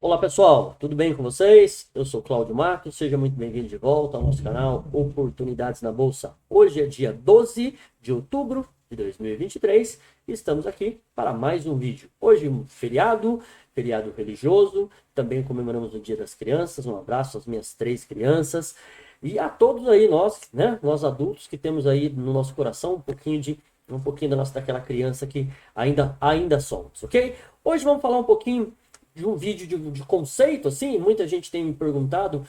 Olá pessoal, tudo bem com vocês? Eu sou Cláudio Matos, seja muito bem-vindo de volta ao nosso canal Oportunidades na Bolsa. Hoje é dia 12 de outubro de 2023 e estamos aqui para mais um vídeo. Hoje um feriado religioso, também comemoramos o Dia das Crianças. Um abraço às minhas 3 crianças e a todos aí nós adultos que temos aí no nosso coração um pouquinho daquela criança que ainda somos, ok? Hoje vamos falar um pouquinho de um vídeo de conceito, assim. Muita gente tem me perguntado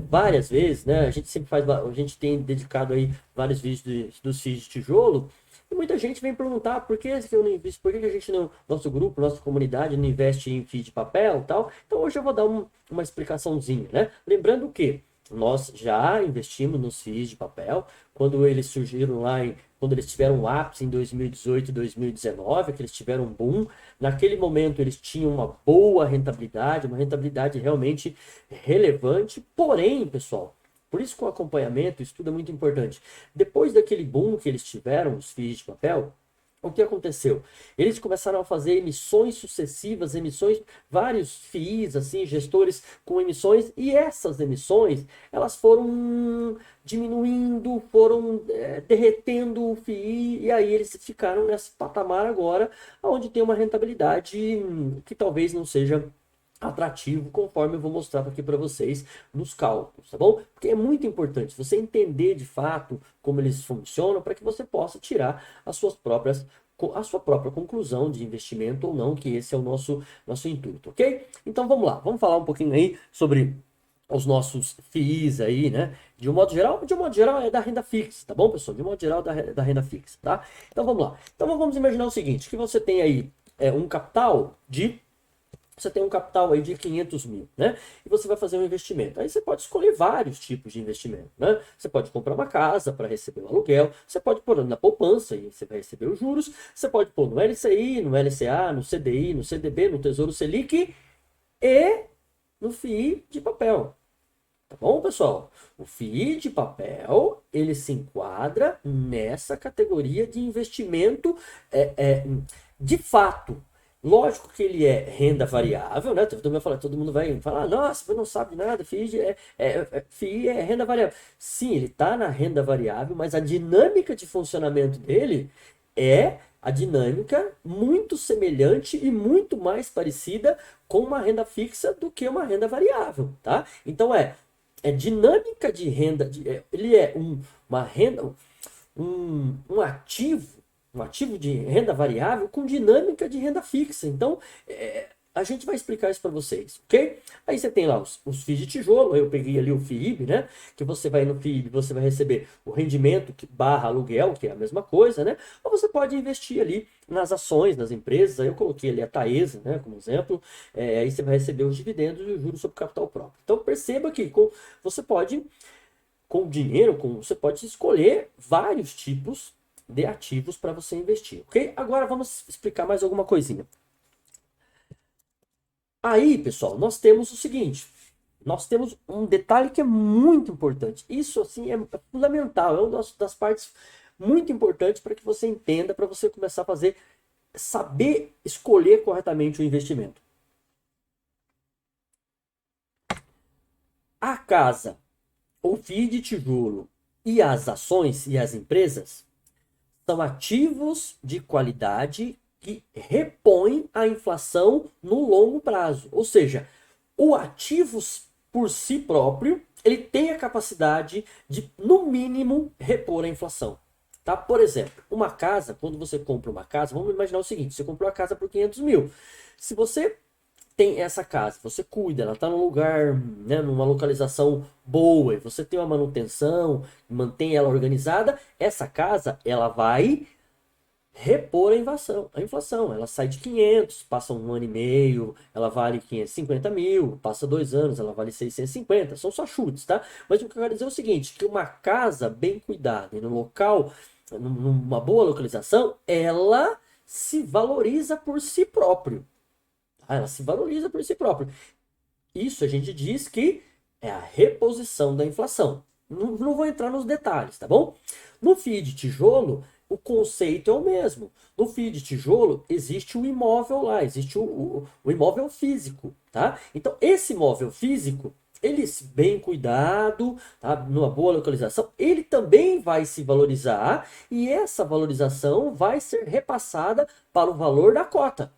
várias vezes, né? A gente tem dedicado aí vários vídeos dos fios de tijolo, e muita gente vem perguntar por que eu não invisto, por que a gente não, nosso grupo, nossa comunidade não investe em fio de papel e tal. Então hoje eu vou dar uma explicaçãozinha, né? Lembrando que nós já investimos nos FIIs de papel quando eles surgiram quando eles tiveram um ápice em 2018 e 2019, que eles tiveram um boom. Naquele momento eles tinham uma boa rentabilidade, uma rentabilidade realmente relevante. Porém, pessoal, por isso que o acompanhamento, o estudo é muito importante. Depois daquele boom que eles tiveram, os FIIs de papel, o que aconteceu? Eles começaram a fazer emissões sucessivas, vários FIIs, assim, gestores com emissões, e essas emissões, elas foram diminuindo, foram derretendo o FII, e aí eles ficaram nesse patamar agora, onde tem uma rentabilidade que talvez não seja atrativo, conforme eu vou mostrar aqui para vocês nos cálculos, tá bom? Porque é muito importante você entender de fato como eles funcionam para que você possa tirar a sua própria conclusão de investimento ou não, que esse é o nosso intuito, ok? Então vamos lá, vamos falar um pouquinho aí sobre os nossos FIIs aí, né? De um modo geral é da renda fixa, tá bom, pessoal? De um modo geral da renda fixa, tá? Então vamos lá. Então vamos imaginar o seguinte, que você tem aí você tem um capital aí de 500 mil, né? E você vai fazer um investimento. Aí você pode escolher vários tipos de investimento, né? Você pode comprar uma casa para receber o aluguel, você pode pôr na poupança e você vai receber os juros, você pode pôr no LCI, no LCA, no CDI, no CDB, no Tesouro Selic e no FII de papel. Tá bom, pessoal? O FII de papel, ele se enquadra nessa categoria de investimento de fato. Lógico que ele é renda variável, né? Todo mundo vai falar, nossa, você não sabe nada, FII é renda variável. Sim, ele está na renda variável, mas a dinâmica de funcionamento dele é a dinâmica muito semelhante e muito mais parecida com uma renda fixa do que uma renda variável, tá? Então é dinâmica de renda, ele é uma renda, um ativo de renda variável com dinâmica de renda fixa. Então, a gente vai explicar isso para vocês, ok? Aí você tem lá os FIIs de tijolo, eu peguei ali o FIIB, né? Que você vai no FIIB, você vai receber o rendimento barra aluguel, que é a mesma coisa, né? Ou você pode investir ali nas ações, nas empresas. Aí eu coloquei ali a Taesa, né, como exemplo. Aí você vai receber os dividendos e os juros sobre capital próprio. Então perceba que você pode, com dinheiro, você pode escolher vários tipos de ativos para você investir, ok? Agora vamos explicar mais alguma coisinha. Aí, pessoal, nós temos o seguinte. Nós temos um detalhe que é muito importante. Isso, assim, é fundamental. É uma das partes muito importantes para que você entenda, para você começar a saber escolher corretamente o investimento. A casa, o FII de tijolo e as ações e as empresas são ativos de qualidade que repõem a inflação no longo prazo. Ou seja, o ativo por si próprio, ele tem a capacidade de, no mínimo, repor a inflação. Tá? Por exemplo, uma casa, quando você compra uma casa, vamos imaginar o seguinte, você comprou a casa por 500 mil. Se você tem essa casa, você cuida, ela está num lugar, né, numa localização boa, e você tem uma manutenção, mantém ela organizada, essa casa, ela vai repor a inflação. Ela sai de 500, passa um ano e meio, ela vale 550 mil, passa 2 anos, ela vale 650. São só chutes, tá? Mas o que eu quero dizer é o seguinte, que uma casa bem cuidada, no local, numa boa localização, ela se valoriza por si próprio. Ela se valoriza por si própria. Isso a gente diz que é a reposição da inflação. Não vou entrar nos detalhes, tá bom? No FII de tijolo, o conceito é o mesmo. No FII de tijolo, existe o imóvel lá, existe o imóvel físico, tá? Então, esse imóvel físico, ele bem cuidado, tá? Numa boa localização, ele também vai se valorizar e essa valorização vai ser repassada para o valor da cota.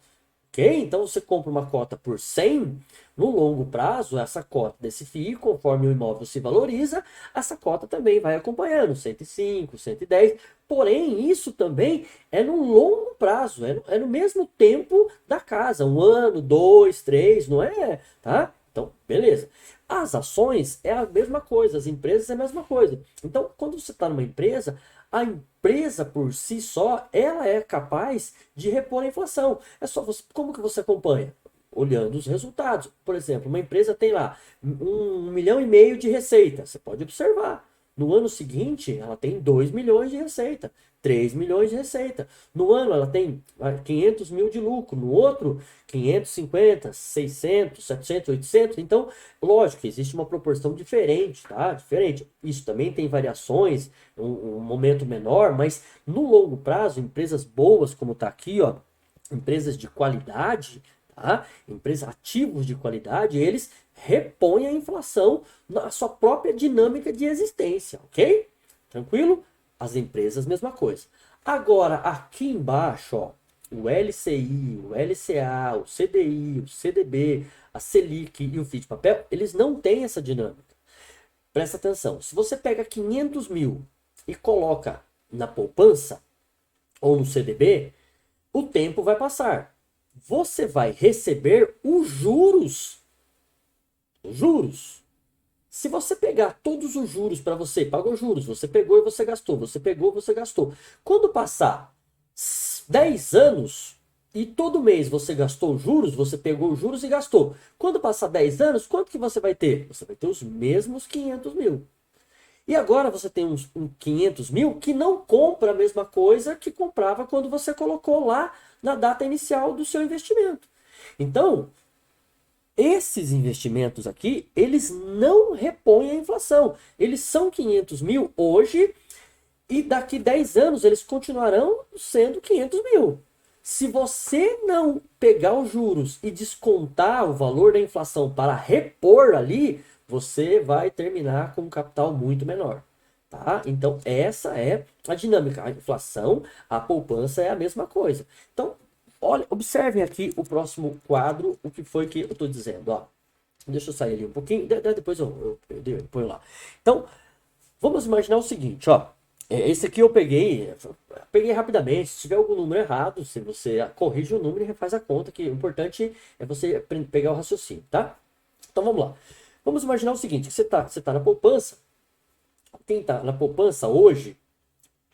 Ok? Então você compra uma cota por 100, no longo prazo, essa cota desse FII, conforme o imóvel se valoriza, essa cota também vai acompanhando, 105, 110. Porém, isso também é no longo prazo, é no mesmo tempo da casa, 1 ano, 2, 3, não é? Tá? Então, beleza. As ações é a mesma coisa, as empresas é a mesma coisa. Então, quando você está numa empresa, a empresa por si só, ela é capaz de repor a inflação. É só você, como que você acompanha? Olhando os resultados. Por exemplo, uma empresa tem lá 1,5 milhão de receita. Você pode observar. No ano seguinte, ela tem 2 milhões de receita, 3 milhões de receita. No ano, ela tem 500 mil de lucro. No outro, 550, 600, 700, 800. Então, lógico que existe uma proporção diferente, tá? Diferente. Isso também tem variações, um momento menor, mas no longo prazo, empresas boas, como está aqui, ó, empresas de qualidade, tá? Empresas ativos de qualidade, eles repõem a inflação na sua própria dinâmica de existência, ok? Tranquilo? As empresas, mesma coisa. Agora, aqui embaixo, ó, o LCI, o LCA, o CDI, o CDB, a Selic e o FII de papel, eles não têm essa dinâmica. Presta atenção, se você pega 500 mil e coloca na poupança ou no CDB, o tempo vai passar. Você vai receber os juros. Os juros. Se você pegar todos os juros para você, pagou juros, você pegou e você gastou, você pegou e você gastou. Quando passar 10 anos e todo mês você gastou juros, você pegou os juros e gastou. Quando passar 10 anos, quanto que você vai ter? Você vai ter os mesmos 500 mil. E agora você tem uns 500 mil que não compra a mesma coisa que comprava quando você colocou lá na data inicial do seu investimento. Então, esses investimentos aqui, eles não repõem a inflação. Eles são 500 mil hoje e daqui 10 anos eles continuarão sendo 500 mil. Se você não pegar os juros e descontar o valor da inflação para repor ali, você vai terminar com um capital muito menor. Tá? Então, essa é a dinâmica. A inflação, a poupança é a mesma coisa. Então, olha, observem aqui o próximo quadro, o que foi que eu estou dizendo. Ó. Deixa eu sair ali um pouquinho, depois eu ponho lá. Então, vamos imaginar o seguinte, ó. Esse aqui eu peguei rapidamente. Se tiver algum número errado, se você corrige o número e refaz a conta, que o importante é você pegar o raciocínio, tá? Então vamos lá. Vamos imaginar o seguinte, você tá na poupança. Quem está na poupança hoje,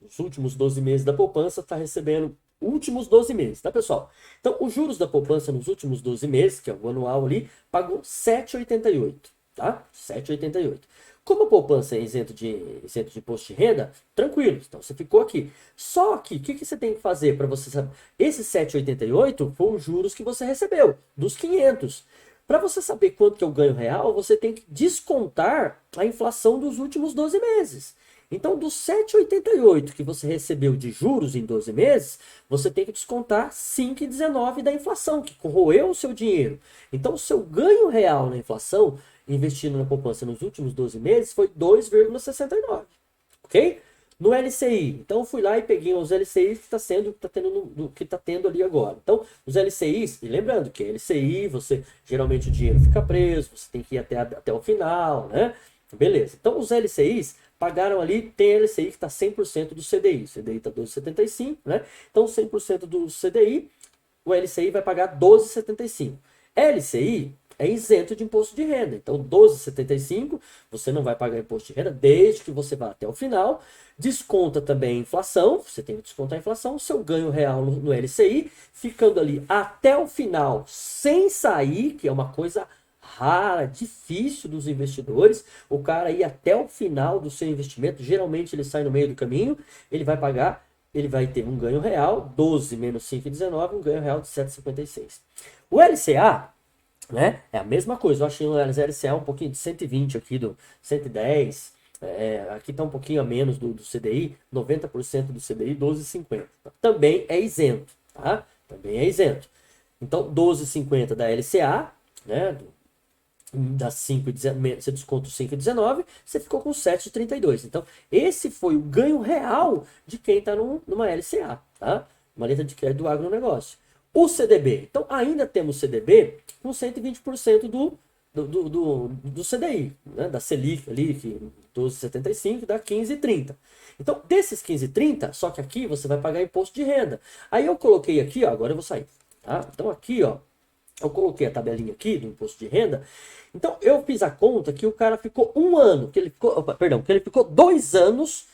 os últimos 12 meses da poupança, está recebendo últimos 12 meses, tá, pessoal? Então, os juros da poupança nos últimos 12 meses, que é o anual ali, pagou 7,88, tá? 7,88. Como a poupança é isento de imposto de renda, tranquilo, então você ficou aqui. Só que, o que você tem que fazer para você saber? Esse 7,88 foi os juros que você recebeu, dos 500. Para você saber quanto que é o ganho real, você tem que descontar a inflação dos últimos 12 meses. Então, dos 7,88 que você recebeu de juros em 12 meses, você tem que descontar 5,19 da inflação, que corroeu o seu dinheiro. Então, o seu ganho real na inflação, investindo na poupança nos últimos 12 meses, foi 2,69. Ok? No LCI, então eu fui lá e peguei os LCIs que está tendo ali agora. Então, os LCIs, e lembrando que LCI, geralmente o dinheiro fica preso, você tem que ir até o final, né? Beleza. Então, os LCIs pagaram ali, tem LCI que está 100% do CDI. O CDI está 12,75, né? Então, 100% do CDI, o LCI vai pagar 12,75. LCI é isento de imposto de renda. Então, 12,75, você não vai pagar imposto de renda desde que você vá até o final. Desconta também a inflação, você tem que descontar a inflação, seu ganho real no LCI, ficando ali até o final sem sair, que é uma coisa rara, difícil dos investidores. O cara ir até o final do seu investimento, geralmente ele sai no meio do caminho, ele vai ter um ganho real, 12 menos 5,19, um ganho real de 7,56. O LCA, né, é a mesma coisa. Eu achei o LCA um pouquinho de 120 aqui, do 110. aqui está um pouquinho a menos do CDI, 90% do CDI, 12,50. Também é isento, tá? Também é isento. Então, 12,50 da LCA, né? Da 5,19, você desconta os 5,19, você ficou com 7,32. Então, esse foi o ganho real de quem está numa LCA, tá? Uma letra de crédito do agronegócio. O CDB. Então, ainda temos CDB com 120% do CDI, né? Da Selic ali, que 12,75, dá 15,30. Então, desses 15,30, só que aqui você vai pagar imposto de renda. Aí eu coloquei aqui, ó, agora eu vou sair, tá? Então, aqui, ó, eu coloquei a tabelinha aqui do imposto de renda. Então, eu fiz a conta que o cara ficou um ano, que ele ficou 2 anos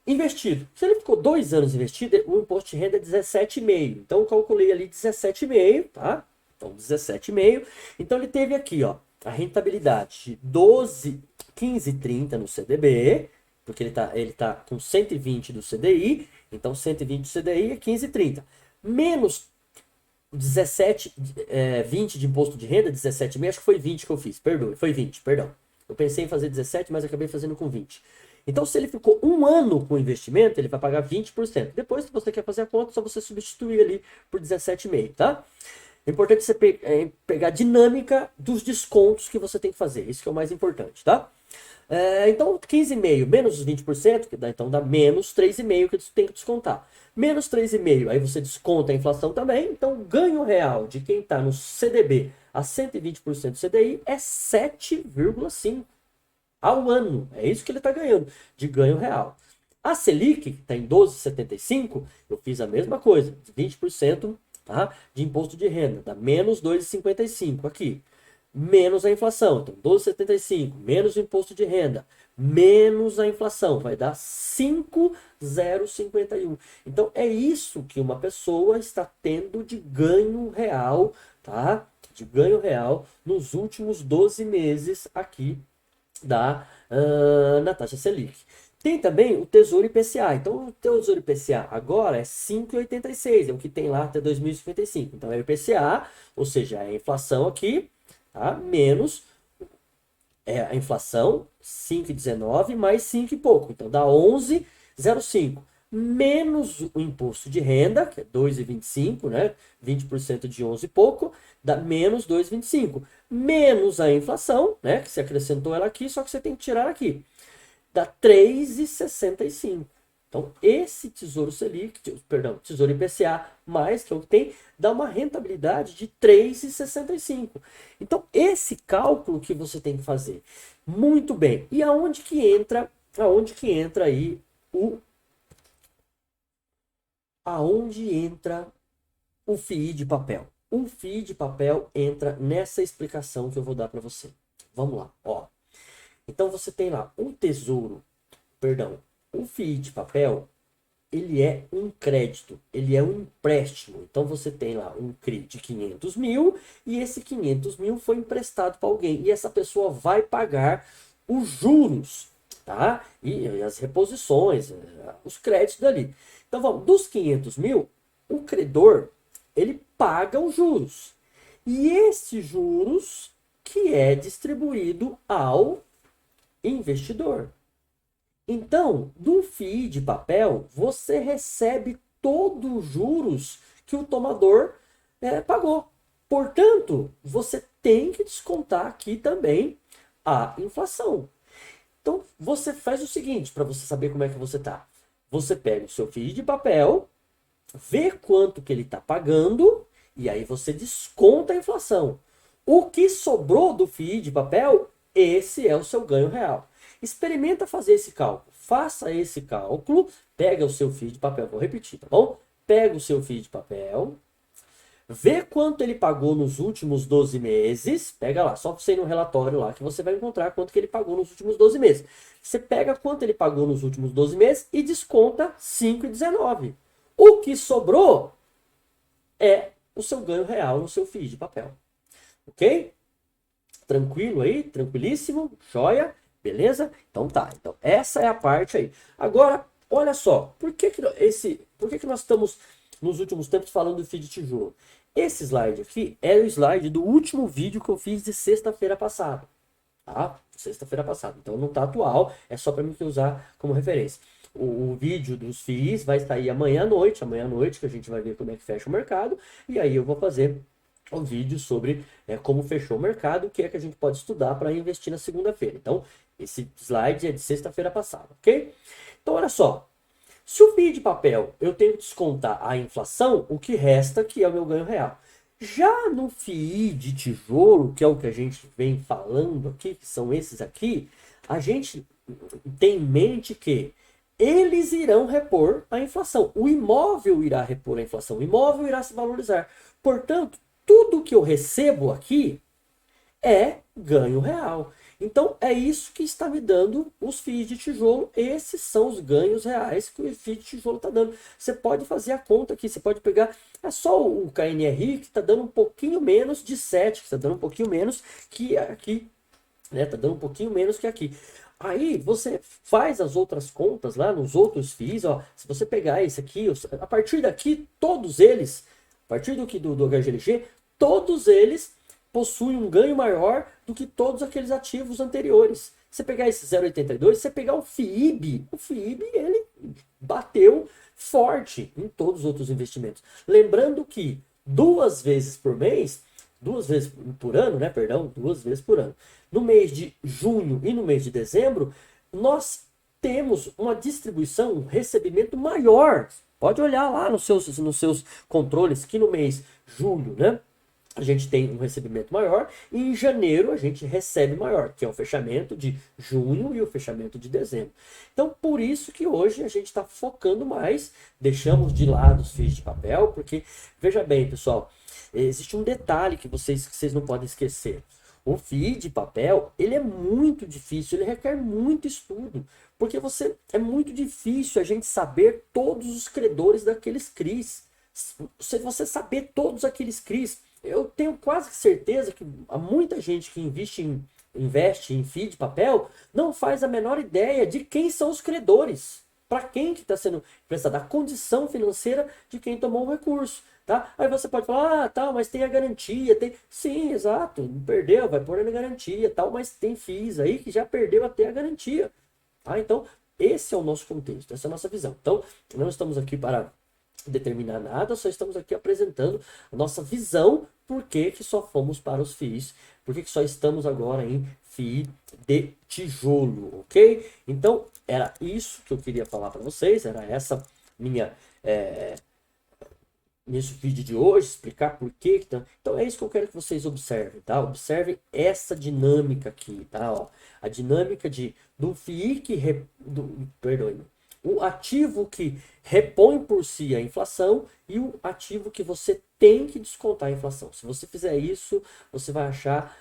investido. Se ele ficou 2 anos investido, o imposto de renda é 17,5. Então, eu calculei ali 17,5, tá? Então, 17,5. Então, ele teve aqui, ó, a rentabilidade de 15,30 no CDB, porque ele tá com 120 do CDI, então 120 do CDI é 15,30. Menos 20 de imposto de renda, 17,5, acho que foi 20 que eu fiz, perdoe, foi 20, perdão. Eu pensei em fazer 17, mas acabei fazendo com 20. Então, se ele ficou um ano com o investimento, ele vai pagar 20%. Depois, se você quer fazer a conta, é só você substituir ali por 17,5, tá? É importante você pegar a dinâmica dos descontos que você tem que fazer. Isso que é o mais importante, tá? Então, 15,5 menos os 20%, que dá, então dá menos 3,5 que você tem que descontar. Menos 3,5, aí você desconta a inflação também. Então, o ganho real de quem está no CDB a 120% do CDI é 7,5 ao ano. É isso que ele está ganhando de ganho real. A Selic, que está em 12,75, eu fiz a mesma coisa, 20%, tá, de imposto de renda, dá menos 2,55 aqui. Menos a inflação, então 12,75, menos o imposto de renda, menos a inflação, vai dar 5,051. Então é isso que uma pessoa está tendo de ganho real, tá? De ganho real nos últimos 12 meses aqui na taxa Selic. Tem também o Tesouro IPCA. Então, o Tesouro IPCA agora é 5,86, é o que tem lá até 2055. Então, é o IPCA, ou seja, é a inflação aqui, tá? Menos a inflação, 5,19, mais 5 e pouco. Então, dá 11,05. Menos o imposto de renda, que é 2,25, né? 20% de 11 e pouco, dá menos 2,25. Menos a inflação, né? Que você acrescentou ela aqui, só que você tem que tirar aqui. Dá 3,65. Então, esse Tesouro Selic, Tesouro IPCA, mais que é o que tem, dá uma rentabilidade de 3,65. Então, esse cálculo que você tem que fazer. Muito bem. E aonde que entra aí aonde entra o FII de papel? O FII de papel entra nessa explicação que eu vou dar para você. Vamos lá, ó. Então você tem lá o FII de papel, ele é um crédito, ele é um empréstimo. Então você tem lá um CRI de 500 mil e esse 500 mil foi emprestado para alguém e essa pessoa vai pagar os juros, tá? E as reposições, os créditos dali. Então vamos, dos 500 mil, o credor, ele paga os juros. E esses juros que é distribuído ao investidor. Então, do FII de papel, você recebe todos os juros que o tomador pagou. Portanto, você tem que descontar aqui também a inflação. Então, você faz o seguinte, para você saber como é que você está. Você pega o seu FII de papel, vê quanto que ele está pagando, e aí você desconta a inflação. O que sobrou do FII de papel, esse é o seu ganho real. Experimenta fazer esse cálculo. Faça esse cálculo, pega o seu FII de papel, vou repetir, tá bom? Pega o seu FII de papel, vê quanto ele pagou nos últimos 12 meses, pega lá, só você ir no relatório lá que você vai encontrar quanto que ele pagou nos últimos 12 meses. Você pega quanto ele pagou nos últimos 12 meses e desconta 5,19. O que sobrou é o seu ganho real no seu FII de papel. Ok? Tranquilo aí? Tranquilíssimo? Joia? Beleza? Então tá. Então essa é a parte aí. Agora, olha só. Por que nós estamos nos últimos tempos falando do FII de tijolo? Esse slide aqui é o slide do último vídeo que eu fiz de sexta-feira passada. tá? Sexta-feira passada. Então não tá atual, é só para mim usar como referência. O vídeo dos FIIs vai sair amanhã à noite, que a gente vai ver como é que fecha o mercado, e aí eu vou fazer um vídeo sobre como fechou o mercado, o que é que a gente pode estudar para investir na segunda-feira. Então, esse slide é de sexta-feira passada, ok? Então, olha só. Se o FII de papel eu tenho que descontar a inflação, o que resta que é o meu ganho real. Já no FII de tijolo, que é o que a gente vem falando aqui, que são esses aqui, a gente tem em mente que eles irão repor a inflação. O imóvel irá repor a inflação. O imóvel irá se valorizar. Portanto, tudo que eu recebo aqui é ganho real. Então, é isso que está me dando os FIIs de tijolo. Esses são os ganhos reais que o FII de tijolo está dando. Você pode fazer a conta aqui. Você pode pegar, é só o KNRI que está dando um pouquinho menos de 7, que está dando um pouquinho menos que aqui. Né? Está dando um pouquinho menos que aqui. Aí você faz as outras contas lá nos outros FIIs. Ó, se você pegar esse aqui, a partir daqui, todos eles, a partir do HGLG, todos eles possui um ganho maior do que todos aqueles ativos anteriores. Você pegar esse 0,82, você pegar o FIIB ele bateu forte em todos os outros investimentos. Lembrando que 2 vezes por ano, né, perdão, 2 vezes por ano. No mês de junho e no mês de dezembro, nós temos uma distribuição, um recebimento maior. Pode olhar lá nos seus controles que no mês julho, né, a gente tem um recebimento maior, e em janeiro a gente recebe maior, que é o fechamento de junho e o fechamento de dezembro. Então, por isso que hoje a gente está focando mais, deixamos de lado os FIIs de papel, porque, veja bem, pessoal, existe um detalhe que vocês não podem esquecer. O FII de papel, ele é muito difícil, ele requer muito estudo, porque é muito difícil a gente saber todos os credores daqueles CRIs. Se você saber todos aqueles CRIs, eu tenho quase certeza que há muita gente que investe em FII de papel não faz a menor ideia de quem são os credores. Para quem que está sendo prestado a condição financeira de quem tomou o recurso. Tá? Aí você pode falar, tal, mas tem a garantia, tem. Sim, exato, perdeu, vai pôr na garantia, tal, mas tem FIIs aí que já perdeu até a garantia. Tá? Então, esse é o nosso contexto, essa é a nossa visão. Então, não estamos aqui para determinar nada, só estamos aqui apresentando a nossa visão, por que só fomos para os FIIs, por que só estamos agora em FII de tijolo, ok? Então, era isso que eu queria falar para vocês, era essa minha... nesse vídeo de hoje, explicar por que tá. Então é isso que eu quero que vocês observem, tá? Observem essa dinâmica aqui, tá? Ó, a dinâmica do FII perdoe, o ativo que repõe por si a inflação e o ativo que você tem que descontar a inflação. Se você fizer isso, você vai achar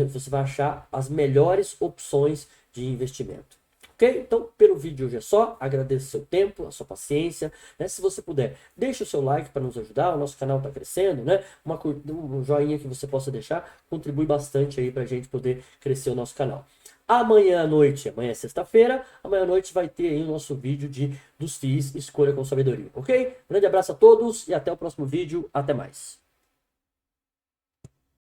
você vai achar as melhores opções de investimento. Ok? Então, pelo vídeo de hoje é só. Agradeço o seu tempo, a sua paciência. Né? Se você puder, deixe o seu like para nos ajudar. O nosso canal está crescendo. Né? Um joinha que você possa deixar contribui bastante aí para a gente poder crescer o nosso canal. Amanhã à noite, amanhã é sexta-feira, amanhã à noite vai ter aí o nosso vídeo dos FIIs Escolha com Sabedoria. Ok? Grande abraço a todos e até o próximo vídeo. Até mais.